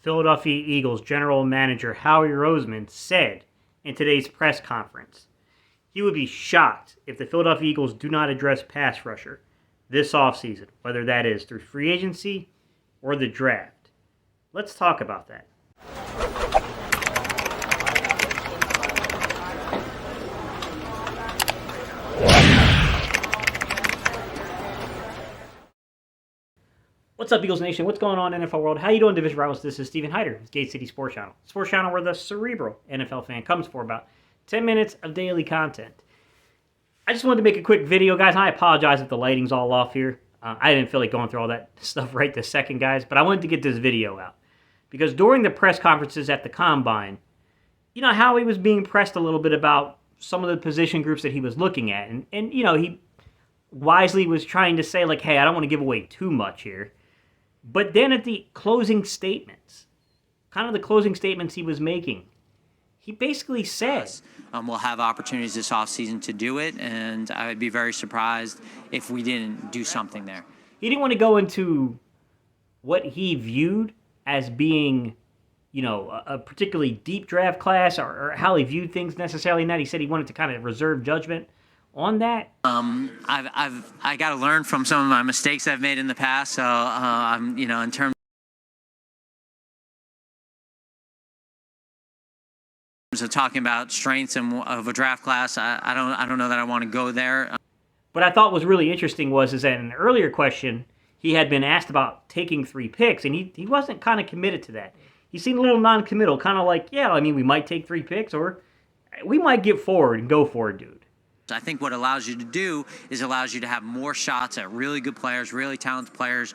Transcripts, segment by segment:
Philadelphia Eagles general manager Howie Roseman said in today's press conference he would be shocked if the Philadelphia Eagles do not address pass rusher this offseason, whether that is through free agency or the draft. Let's talk about that. What's up, Eagles Nation? What's going on, NFL world? How you doing, Division Rivals? This is Steven Hyder. It's Gate City Sports Channel. Sports Channel where the cerebral NFL fan comes for about 10 minutes of daily content. I just wanted to make a quick video, guys. I apologize if the lighting's all off here. I didn't feel like going through all that stuff right this second, guys, but I wanted to get this video out. Because during the press conferences at the Combine, you know, Howie was being pressed a little bit about some of the position groups that he was looking at. And you know, he wisely was trying to say, like, hey, I don't want to give away too much here. But then at the closing statements, kind of the closing statements he was making, he basically said, we'll have opportunities this offseason to do it, and I would be very surprised if we didn't do something there. He didn't want to go into what he viewed as being, you know, a particularly deep draft class or how he viewed things necessarily in that. He said he wanted to kind of reserve judgment on that. I got to learn from some of my mistakes I've made in the past. So I'm, you know, in terms of talking about strengths of a draft class, I don't know that I want to go there. What I thought was really interesting is that in an earlier question, he had been asked about taking 3 picks, and he wasn't kind of committed to that. He seemed a little non-committal, kind of like, yeah, I mean, we might take 3 picks, or we might get forward and go for it, dude. I think what allows you to do is allows you to have more shots at really good players, really talented players.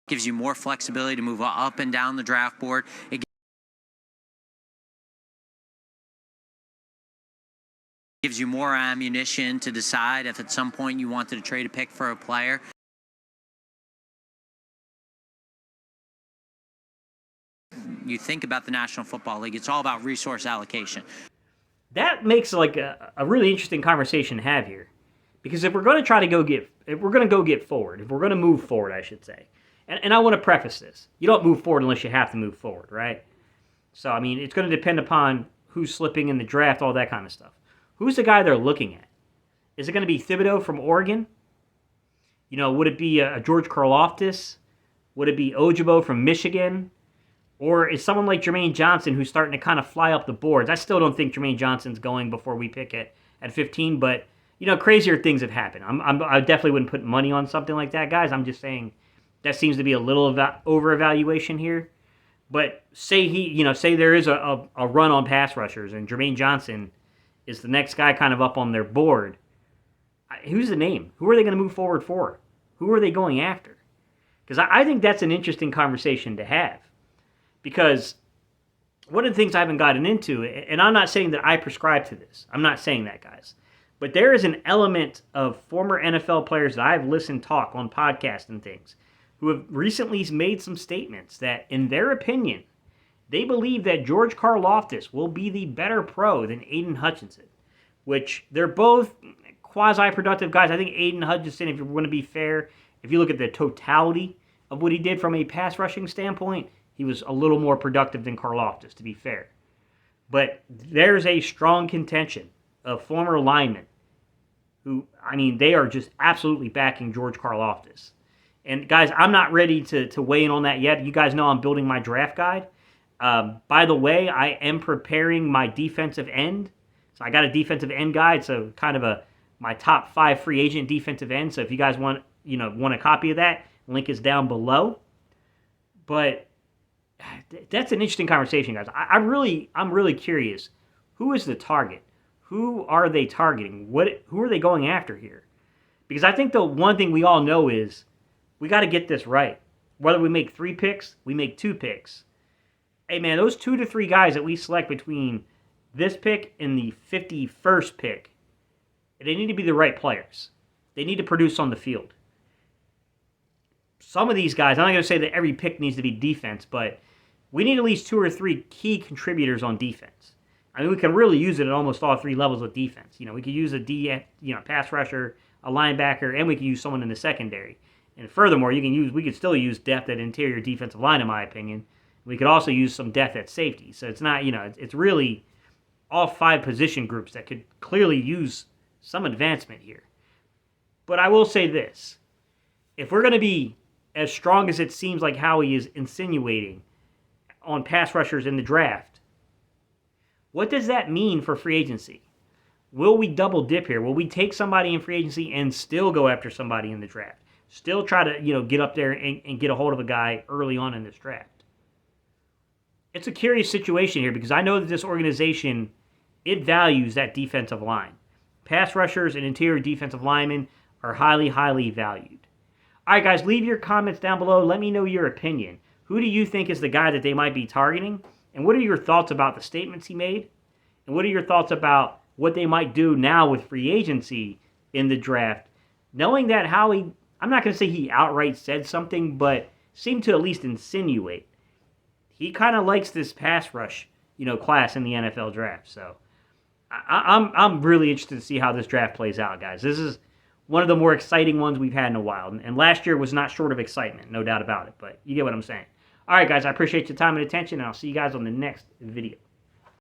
Gives you more flexibility to move up and down the draft board. It gives you more ammunition to decide if at some point you wanted to trade a pick for a player. You think about the National Football League, it's all about resource allocation. That makes like a really interesting conversation to have here. Because if we're going to go get forward, if we're going to move forward, I should say. And I want to preface this. You don't move forward unless you have to move forward, right? So, I mean, it's going to depend upon who's slipping in the draft, all that kind of stuff. Who's the guy they're looking at? Is it going to be Thibodeau from Oregon? You know, would it be a George Karlaftis? Would it be Ogbah from Michigan? Or is someone like Jermaine Johnson who's starting to kind of fly up the boards? I still don't think Jermaine Johnson's going before we pick it at 15, but, you know, crazier things have happened. I definitely wouldn't put money on something like that, guys. I'm just saying that seems to be a little over-evaluation here. But say there is a run on pass rushers and Jermaine Johnson is the next guy kind of up on their board. Who's the name? Who are they going to move forward for? Who are they going after? Because I think that's an interesting conversation to have. Because one of the things I haven't gotten into, and I'm not saying that I prescribe to this. I'm not saying that, guys. But there is an element of former NFL players that I've listened talk on podcasts and things who have recently made some statements that, in their opinion, they believe that George Karlaftis will be the better pro than Aiden Hutchinson, which they're both quasi-productive guys. I think Aiden Hutchinson, if you're going to be fair, if you look at the totality of what he did from a pass rushing standpoint, he was a little more productive than Karlaftis, to be fair. But there's a strong contention of former linemen who, I mean, they are just absolutely backing George Karlaftis. And, guys, I'm not ready to weigh in on that yet. You guys know I'm building my draft guide. By the way, I am preparing my defensive end. So I got a defensive end guide, so kind of my top 5 free agent defensive ends. So if you guys want a copy of that, link is down below. But that's an interesting conversation, guys. I'm really curious. Who is the target? Who are they targeting? Who are they going after here? Because I think the one thing we all know is we got to get this right. Whether we make 3 picks, we make 2 picks. Hey, man, those 2 to 3 guys that we select between this pick and the 51st pick, they need to be the right players. They need to produce on the field. Some of these guys, I'm not going to say that every pick needs to be defense, but we need at least 2 or 3 key contributors on defense. I mean, we can really use it at almost all 3 levels of defense. You know, we could use a pass rusher, a linebacker, and we could use someone in the secondary. And furthermore, we could still use depth at interior defensive line, in my opinion. We could also use some depth at safety. So it's not, it's really all 5 position groups that could clearly use some advancement here. But I will say this. If we're going to be as strong as it seems like Howie is insinuating on pass rushers in the draft, what does that mean for free agency? Will we double dip here? Will we take somebody in free agency and still go after somebody in the draft? Still try to, get up there and get a hold of a guy early on in this draft? It's a curious situation here because I know that this organization, it values that defensive line. Pass rushers and interior defensive linemen are highly, highly valued. All right, guys, leave your comments down below. Let me know your opinion. Who do you think is the guy that they might be targeting? And what are your thoughts about the statements he made? And what are your thoughts about what they might do now with free agency in the draft? Knowing that Howie, I'm not going to say he outright said something, but seemed to at least insinuate. He kind of likes this pass rush, class in the NFL draft. So I'm really interested to see how this draft plays out, guys. This is one of the more exciting ones we've had in a while. And last year was not short of excitement, no doubt about it. But you get what I'm saying. All right, guys, I appreciate your time and attention, and I'll see you guys on the next video.